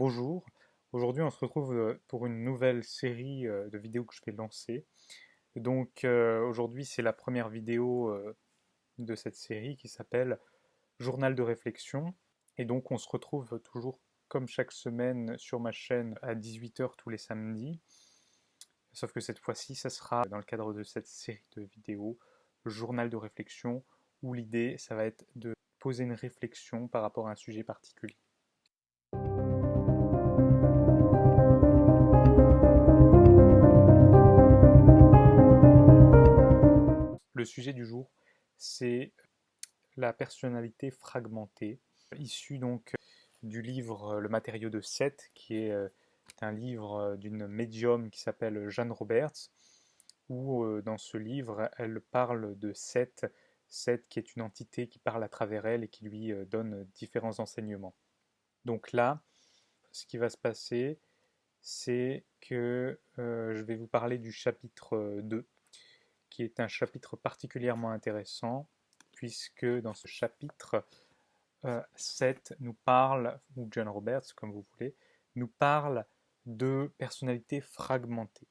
Bonjour, aujourd'hui on se retrouve pour une nouvelle série de vidéos que je vais lancer. Aujourd'hui c'est la première vidéo de cette série qui s'appelle Journal de réflexion. Et donc on se retrouve toujours comme chaque semaine sur ma chaîne à 18 heures tous les samedis. Sauf que cette fois-ci ça sera dans le cadre de cette série de vidéos Journal de réflexion où l'idée ça va être de poser une réflexion par rapport à un sujet particulier. Le sujet du jour, c'est la personnalité fragmentée, issu donc du livre Le matériau de Seth, qui est un livre d'une médium qui s'appelle Jeanne Roberts, où dans ce livre, elle parle de Seth, Seth qui est une entité qui parle à travers elle et qui lui donne différents enseignements. Donc là, ce qui va se passer, c'est que je vais vous parler du chapitre 2, qui est un chapitre particulièrement intéressant, puisque dans ce chapitre, Seth nous parle, ou John Roberts, comme vous voulez, nous parle de personnalités fragmentées.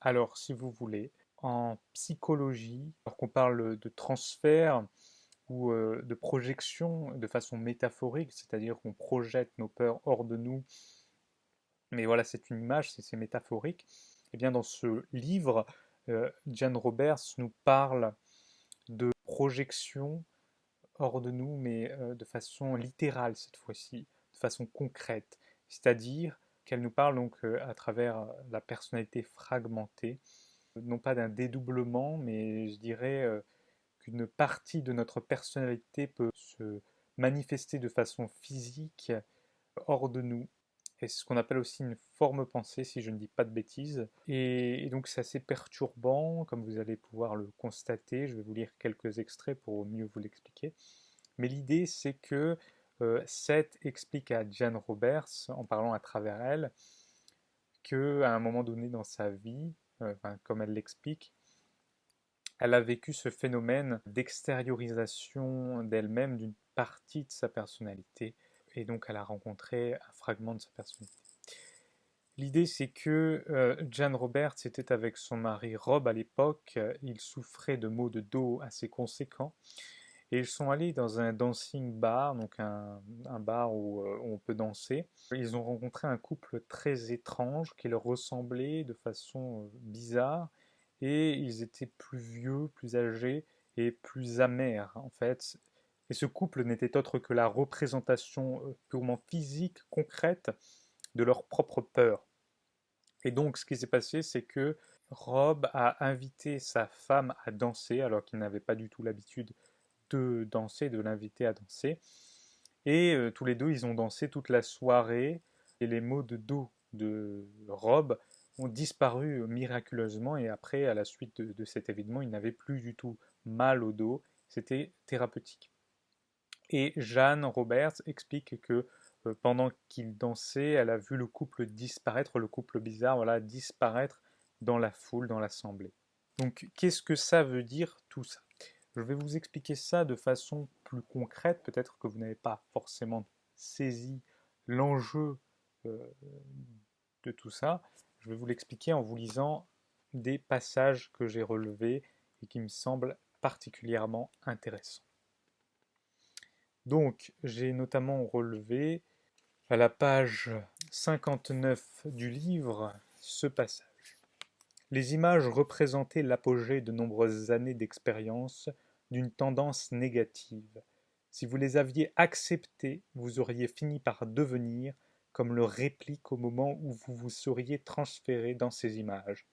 Alors, si vous voulez, en psychologie, alors qu'on parle de transfert ou de projection de façon métaphorique, c'est-à-dire qu'on projette nos peurs hors de nous, mais voilà, c'est une image, c'est métaphorique, et bien dans ce livre, Jan Roberts nous parle de projection hors de nous, mais de façon littérale cette fois-ci, de façon concrète. C'est-à-dire qu'elle nous parle donc à travers la personnalité fragmentée, non pas d'un dédoublement, mais je dirais qu'une partie de notre personnalité peut se manifester de façon physique hors de nous. Et c'est ce qu'on appelle aussi une forme pensée, si je ne dis pas de bêtises. Et donc c'est assez perturbant, comme vous allez pouvoir le constater. Je vais vous lire quelques extraits pour mieux vous l'expliquer. Mais l'idée, c'est que Seth explique à Jan Roberts, en parlant à travers elle, qu'à un moment donné dans sa vie, comme elle l'explique, elle a vécu ce phénomène d'extériorisation d'elle-même d'une partie de sa personnalité. Et donc elle a rencontré un fragment de sa personnalité. L'idée, c'est que Jan Roberts était avec son mari Rob à l'époque. Il souffrait de maux de dos assez conséquents. Et ils sont allés dans un dancing bar, donc un bar où on peut danser. Ils ont rencontré un couple très étrange qui leur ressemblait de façon bizarre. Et ils étaient plus vieux, plus âgés et plus amers en fait. Et ce couple n'était autre que la représentation purement physique, concrète de leur propre peur. Et donc, ce qui s'est passé, c'est que Rob a invité sa femme à danser, alors qu'il n'avait pas du tout l'habitude de danser, de l'inviter à danser. Et tous les deux, ils ont dansé toute la soirée. Et les maux de dos de Rob ont disparu miraculeusement. Et après, à la suite de cet événement, il n'avait plus du tout mal au dos. C'était thérapeutique. Et Jeanne Roberts explique que pendant qu'ils dansaient, elle a vu le couple disparaître, le couple bizarre, voilà, disparaître dans la foule, dans l'assemblée. Donc, qu'est-ce que ça veut dire tout ça? Je vais vous expliquer ça de façon plus concrète, peut-être que vous n'avez pas forcément saisi l'enjeu euh, de tout ça. Je vais vous l'expliquer en vous lisant des passages que j'ai relevés et qui me semblent particulièrement intéressants. Donc, j'ai notamment relevé à la page 59 du livre ce passage. Les images représentaient l'apogée de nombreuses années d'expérience d'une tendance négative. Si vous les aviez acceptées, vous auriez fini par devenir comme le réplique au moment où vous vous seriez transféré dans ces images.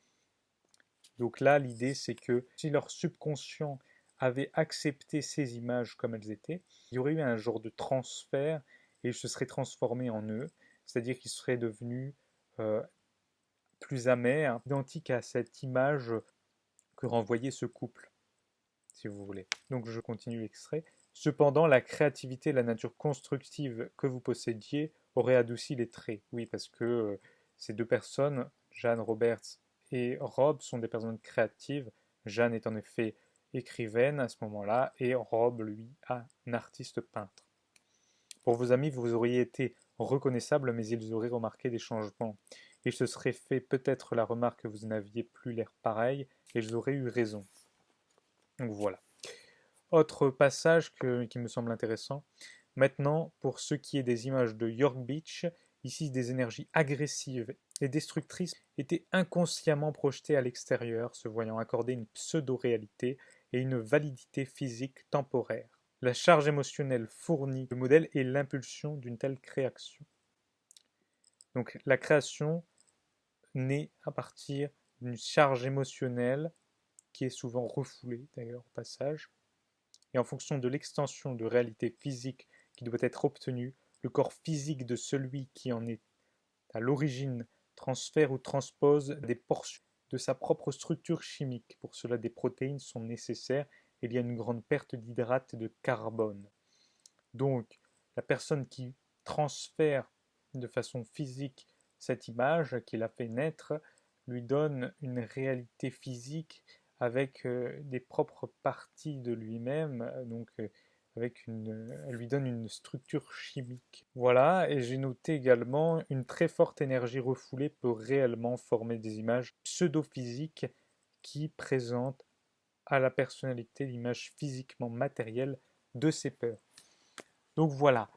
Donc là, l'idée, c'est que si leur subconscient avait accepté ces images comme elles étaient, il y aurait eu un genre de transfert et ils se seraient transformés en eux, c'est-à-dire qu'ils seraient devenus euh, plus amers, identiques à cette image que renvoyait ce couple, si vous voulez. Donc je continue l'extrait. Cependant, la créativité et la nature constructive que vous possédiez auraient adouci les traits. Oui, parce que ces deux personnes, Jeanne Roberts et Rob, sont des personnes créatives. Jeanne est en effet écrivaine à ce moment-là, et Rob, lui, un artiste peintre. Pour vos amis, vous auriez été reconnaissables, mais ils auraient remarqué des changements. Ils se seraient fait peut-être la remarque que vous n'aviez plus l'air pareil, et ils auraient eu raison. Donc voilà. Autre passage qui me semble intéressant. Maintenant, pour ce qui est des images de York Beach, ici des énergies agressives et destructrices étaient inconsciemment projetées à l'extérieur, se voyant accorder une pseudo-réalité et une validité physique temporaire. La charge émotionnelle fournit le modèle et l'impulsion d'une telle création. Donc la création naît à partir d'une charge émotionnelle qui est souvent refoulée d'ailleurs au passage, et en fonction de l'extension de réalité physique qui doit être obtenue, le corps physique de celui qui en est à l'origine transfère ou transpose des portions de sa propre structure chimique. Pour cela, des protéines sont nécessaires et il y a une grande perte d'hydrates de carbone. Donc, la personne qui transfère de façon physique cette image qu'il a fait naître lui donne une réalité physique avec des propres parties de lui-même, donc elle lui donne une structure chimique. Voilà, et j'ai noté également une très forte énergie refoulée peut réellement former des images pseudo-physiques qui présentent à la personnalité l'image physiquement matérielle de ses peurs. Donc voilà,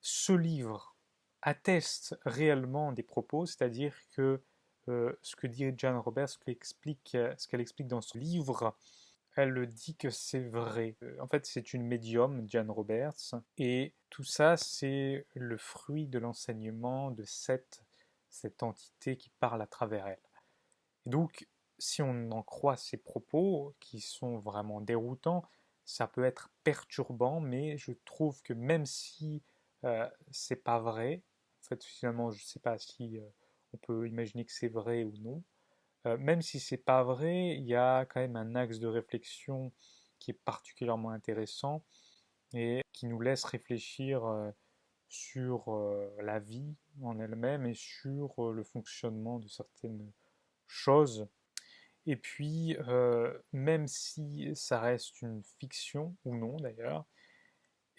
ce livre atteste réellement des propos, c'est-à-dire que ce que dit Jan Roberts, ce qu'elle explique dans ce livre, elle dit que c'est vrai. En fait, c'est une médium, Jan Roberts, et tout ça, c'est le fruit de l'enseignement de cette entité qui parle à travers elle. Et donc, si on en croit ces propos, qui sont vraiment déroutants, ça peut être perturbant, mais je trouve que même si c'est pas vrai, en fait, finalement, je ne sais pas si on peut imaginer que c'est vrai ou non, même si c'est pas vrai, il y a quand même un axe de réflexion qui est particulièrement intéressant et qui nous laisse réfléchir sur la vie en elle-même et sur le fonctionnement de certaines choses. Et puis, même si ça reste une fiction, ou non d'ailleurs,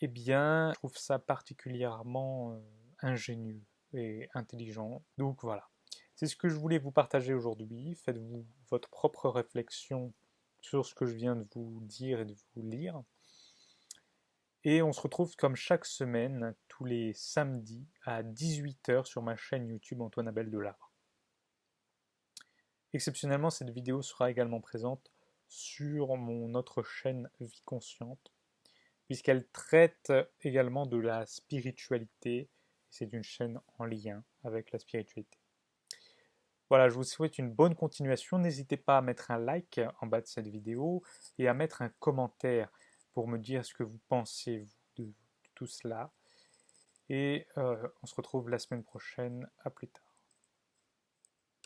eh bien, je trouve ça particulièrement ingénieux et intelligent. Donc voilà, c'est ce que je voulais vous partager aujourd'hui. Faites-vous votre propre réflexion sur ce que je viens de vous dire et de vous lire. Et on se retrouve comme chaque semaine, tous les samedis à 18h sur ma chaîne YouTube Antoine Abel de l'Art. Exceptionnellement, cette vidéo sera également présente sur mon autre chaîne Vie Consciente, puisqu'elle traite également de la spiritualité. C'est une chaîne en lien avec la spiritualité. Voilà, je vous souhaite une bonne continuation. N'hésitez pas à mettre un like en bas de cette vidéo et à mettre un commentaire pour me dire ce que vous pensez de tout cela. Et on se retrouve la semaine prochaine. À plus tard.